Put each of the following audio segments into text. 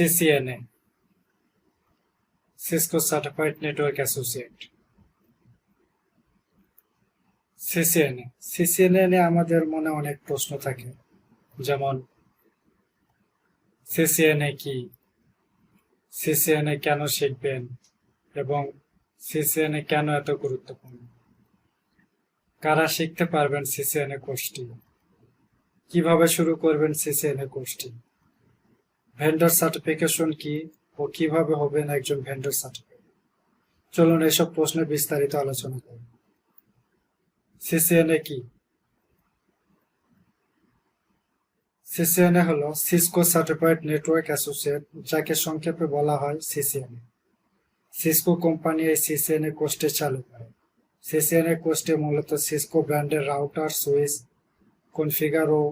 CCNA, Cisco Certified Network Associate. CCNA নিয়ে আমাদের মনে অনেক প্রশ্ন থাকে, যেমন CCNA কি, CCNA কেন শিখবেন এবং CCNA কেন এত গুরুত্বপূর্ণ, কারা শিখতে পারবেন CCNA কোর্সটি, কিভাবে শুরু করবেন CCNA কোর্সটি, ভেন্ডর সার্টিফিকেশন কি ও কিভাবে হবেন একজন ভেন্ডর সার্টিফিকেট। চলুন এসব প্রশ্নের বিস্তারিত আলোচনা করি। CCNA কি? CCNA হলো সিসকো সার্টিফাইড নেটওয়ার্ক অ্যাসোসিয়েট, যাকে সংক্ষেপে বলা হয় CCNA। সিসকো কোম্পানি এই CCNA কোর্সটি চালু করে। CCNA কোর্সটি মূলত সিসকো ব্র্যান্ডের রাউটার, সুইচ, কনফিগার ও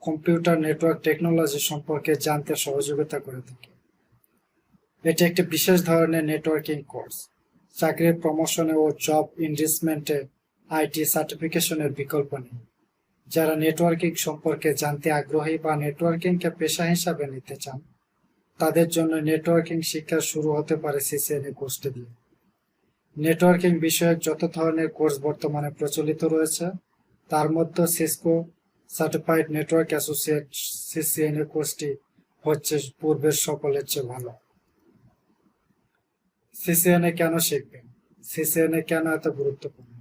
কম্পিউটার নেটওয়ার্ক টেকনোলজি সম্পর্কে জানতে সহযোগিতা করে থাকে। এটি একটি বিশেষ ধরনের নেটওয়ার্কিং কোর্স। চাকরির প্রমোশনে ও জব এনরিচমেন্টে আইটি সার্টিফিকেশনের বিকল্প নেই। যারা নেটওয়ার্কিং সম্পর্কে জানতে আগ্রহী বা নেটওয়ার্কিংকে পেশা হিসাবে নিতে চান, তাদের জন্য নেটওয়ার্কিং শিক্ষা শুরু হতে পারে CCNA কোর্সটি দিয়ে। নেটওয়ার্কিং বিষয়ক যত ধরনের কোর্স বর্তমানে প্রচলিত রয়েছে, তার মধ্যে Cisco certified network associate CCNA কোর্সটি হচ্ছে পূর্বের সকলের চেয়ে ভালো। CCNA কেন শিখবেন? CCNA কেন এত গুরুত্বপূর্ণ?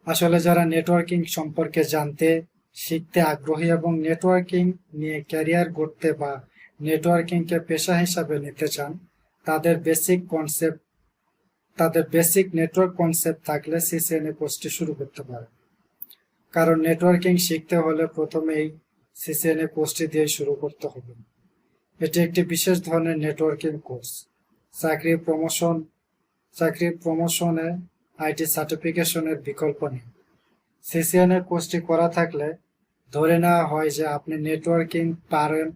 আসলে যারা নেটওয়ার্কিং সম্পর্কে জানতে, শিখতে আগ্রহী এবং নেটওয়ার্কিং নিয়ে ক্যারিয়ার গড়তে বা নেটওয়ার্কিংকে পেশা হিসাবে নিতে চান, তাদের বেসিক নেটওয়ার্ক কনসেপ্ট থাকলে CCNA কোর্সটি শুরু করতে পারে। কারণ নেটওয়ার্কিং শিখতে হলে প্রথমেই CCNA কোর্সটি দিয়ে শুরু করতে হবে। এটি একটি বিশেষ ধরনের নেটওয়ার্কিং কোর্স। চাকরির প্রমোশনে আইটি সার্টিফিকেশনের বিকল্প নেই। CCNA কোর্সটি করা থাকলে ধরে নেওয়া হয় যে আপনি নেটওয়ার্কিং পারেন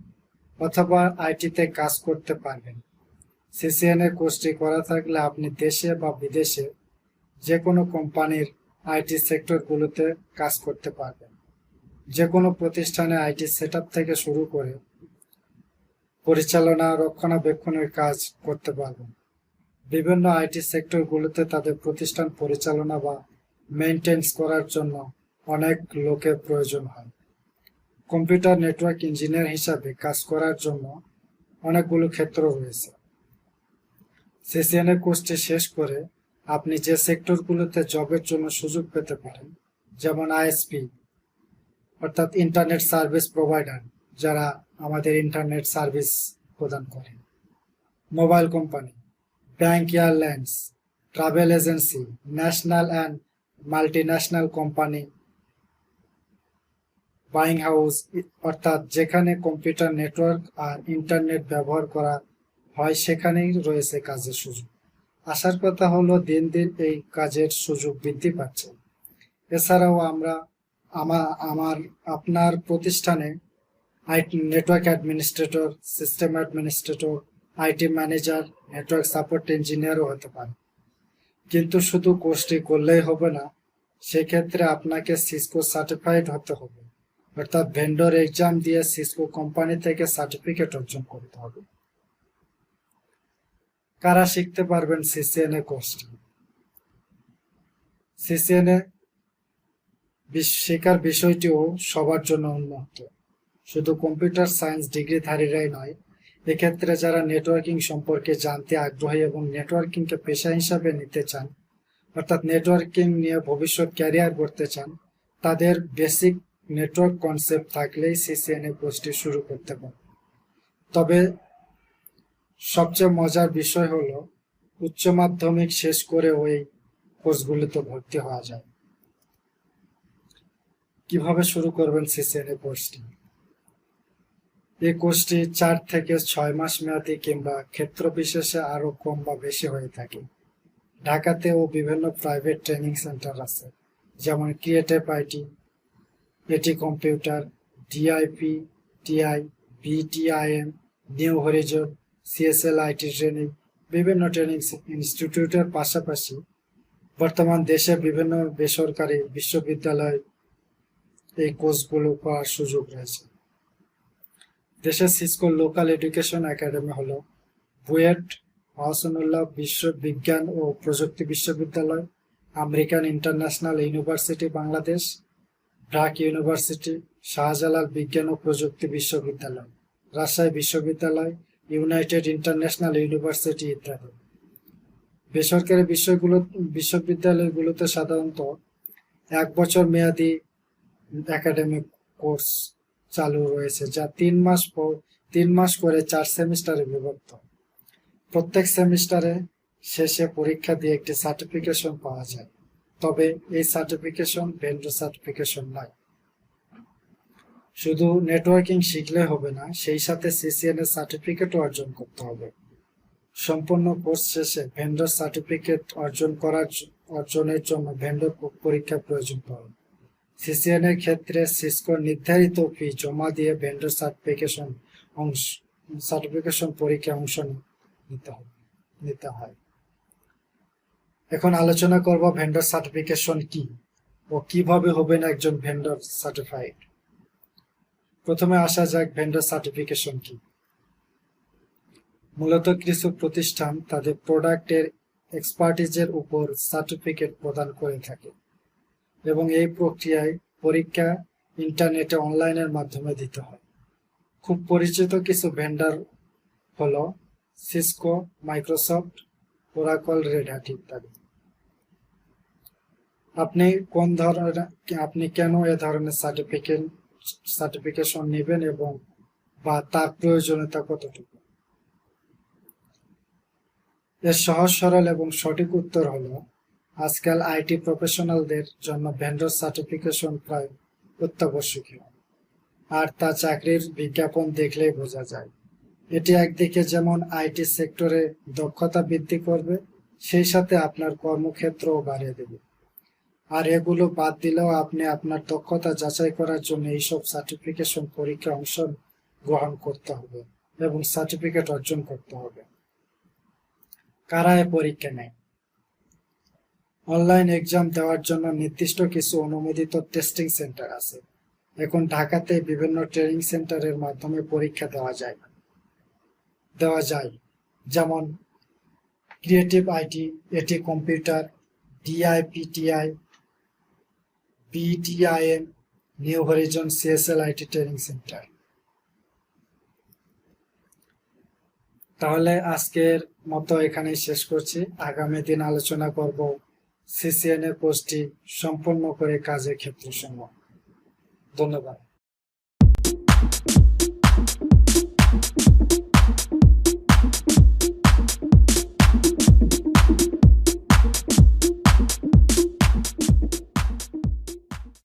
অথবা আইটিতে কাজ করতে পারবেন। CCNA কোর্সটি করা থাকলে আপনি দেশে বা বিদেশে যে কোনো কোম্পানির আইটি সেক্টরগুলোতে কাজ করতে পারবেন। যে কোনো প্রতিষ্ঠানে আইটি সেটআপ থেকে শুরু করে পরিচালনা, রক্ষণাবেক্ষণের কাজ করতে পারবেন। বিভিন্ন আইটি সেক্টরগুলোতে তাদের প্রতিষ্ঠান পরিচালনা বা মেইনটেন্স করার জন্য অনেক লোকের প্রয়োজন হয়। কম্পিউটার নেটওয়ার্ক ইঞ্জিনিয়ার হিসাবে কাজ করার জন্য অনেকগুলো ক্ষেত্র রয়েছে। CCNA কোর্সটি শেষ করে আপনি যে সেক্টরগুলোতে জবের জন্য সুযোগ পেতে পারেন, যেমন ISP অর্থাৎ ইন্টারনেট সার্ভিস প্রোভাইডার, যারা আমাদের ইন্টারনেট সার্ভিস প্রদান করে, mobile company, bank, airlines, travel agency, national and multinational company, buying house, অর্থাৎ যেখানে কম্পিউটার নেটওয়ার্ক আর ইন্টারনেট ব্যবহার করা হয় সেখানেই রয়েছে কাজের সুযোগ। আসার কথা হলো দিন দিন এই কাজের সুযোগ বৃদ্ধি পাচ্ছে। এছাড়াও আপনার প্রতিষ্ঠানে network administrator, system administrator, IT manager, network support ইঞ্জিনিয়ারও হতে পারে। কিন্তু শুধু কোর্সটি করলেই হবে না, সেক্ষেত্রে আপনাকে সিসকো সার্টিফাইড হতে হবে, অর্থাৎ ভেন্ডর এক্সাম দিয়ে সিসকো কোম্পানি থেকে সার্টিফিকেট অর্জন করতে হবে। কারা শিখতে পারবেন CCNA কোর্সটি? CCNA শেখার বিষয়টিও সবার জন্য উন্মুক্ত। শুধু কম্পিউটার সায়েন্স ডিগ্রিধারীরাই নয়, এক্ষেত্রে যারা নেটওয়ার্কিং সম্পর্কে জানতে আগ্রহী এবং নেটওয়ার্কিংকে পেশা হিসাবে নিতে চান, অর্থাৎ নেটওয়ার্কিং নিয়ে ভবিষ্যৎ ক্যারিয়ার গড়তে চান, তাদের বেসিক নেটওয়ার্ক কনসেপ্ট থাকলেই CCNA কোর্সটি শুরু করতে পারে। তবে সবচেয়ে মজার বিষয় হলো উচ্চ মাধ্যমিক শেষ করে ওই কোর্সগুলিতে ভর্তি হওয়া যায়। কিভাবে শুরু করবেন CCNA কোর্সটি? এই কোর্সটি 4 থেকে 6 মাস মেয়াদী কিংবা ক্ষেত্র বিশেষে আরো কম বা বেশি হয়ে থাকে। ঢাকাতেও বিভিন্ন প্রাইভেট ট্রেনিং সেন্টার আছে, যেমন ক্রিয়েটিভ আইটি, এটি computer, DIP, TI, BTIM, new Harijan, CSL IT training, বিভিন্ন ট্রেনিং ইনস্টিটিউটের পাশাপাশি বর্তমান দেশে বিভিন্ন বেসরকারি বিশ্ববিদ্যালয় এই কোর্সগুলো করার সুযোগ রয়েছে। দেশের সিসকোর লোকাল এডুকেশন একাডেমি হলো বুয়েট, মহাসনুল্লাহ বিজ্ঞান ও প্রযুক্তি বিশ্ববিদ্যালয়, American international university Bangladesh, BRAC university, Shahjalal বিজ্ঞান ও প্রযুক্তি বিশ্ববিদ্যালয়, রাজশাহী বিশ্ববিদ্যালয়, ইউনাইটেড ইন্টারন্যাশনাল ইউনিভার্সিটি ইত্যাদি। বেসরকারি বিশ্ববিদ্যালয়গুলোতে সাধারণত 1 বছর মেয়াদী একাডেমিক কোর্স চালু রয়েছে, যা 3 মাস করে 4 সেমিস্টারে বিভক্ত। প্রত্যেক সেমিস্টারে শেষে পরীক্ষা দিয়ে একটি সার্টিফিকেশন পাওয়া যায়, তবে এই সার্টিফিকেশন ভেন্ডর সার্টিফিকেশন নয়। শুধু নেটওয়ার্কিং শিখলে হবে না, সেই সাথে সিসিএন এর সার্টিফিকেটও অর্জন করতে হবে। সম্পূর্ণ কোর্স শেষে ভেন্ডর সার্টিফিকেট অর্জনের জন্য ভেন্ডর পরীক্ষা প্রয়োজন পড়ে। সিসিএন এর ক্ষেত্রে সিসকোর নির্ধারিত ফি জমা দিয়ে ভেন্ডর সার্টিফিকেশন পরীক্ষায় অংশ নিতে হয়। এখন আলোচনা করব ভেন্ডর সার্টিফিকেশন কি ও কিভাবে হবেন একজন ভেন্ডর সার্টিফাইড। প্রথমে আসা যাক ভেন্ডর সার্টিফিকেশন কি। মূলত কিছু প্রতিষ্ঠান তাদের প্রোডাক্টের এক্সপার্টিজের উপর সার্টিফিকেট প্রদান করে থাকে এবং এই প্রক্রিয়ায় পরীক্ষা ইন্টারনেটে অনলাইনের মাধ্যমে দিতে হয়। খুব পরিচিত কিছু ভেন্ডর হলো Cisco, Microsoft, Oracle, Red Hat ইত্যাদি। আপনি কেন এ ধরনের সার্টিফিকেশন নেবেন এবং বা তার প্রয়োজনীয়তা কতটুকু? এর সহজ সরল এবং সঠিক উত্তর হলো, আজকাল আইটি প্রফেশনালদের জন্য ভেন্ডর সার্টিফিকেশন প্রায় অত্যাবশ্যকীয়, আর তা চাকরির বিজ্ঞাপন দেখলেই বোঝা যায়। এটি একদিকে যেমন আইটি সেক্টরে দক্ষতা বৃদ্ধি করবে, সেই সাথে আপনার কর্মক্ষেত্রও বাড়িয়ে দেবে। আর এগুলো বাদ দিলেও আপনি আপনার দক্ষতা যাচাই করার জন্য এইসব সার্টিফিকেশন পরীক্ষায় অংশ গ্রহণ করতে হবে এবং সার্টিফিকেট অর্জন করতে হবে। কারা এ পরীক্ষা নেয়? অনলাইন এক্সাম দেওয়ার জন্য নির্দিষ্ট কিছু অনুমোদিত টেস্টিং সেন্টার আছে। এখন ঢাকাতে বিভিন্ন ট্রেনিং সেন্টারের মাধ্যমে পরীক্ষা দেওয়া যায়, যেমন ক্রিয়েটিভ আইটি, এটি computer, DIPTI, BITM, new horizon, CSL IT training centre. তাহলে আজকের মতো এখানেই শেষ করছি। আগামী দিন আলোচনা করব সিসিএন এর কোর্সটি সম্পন্ন করে কাজের ক্ষেত্র সমূহ। ধন্যবাদ।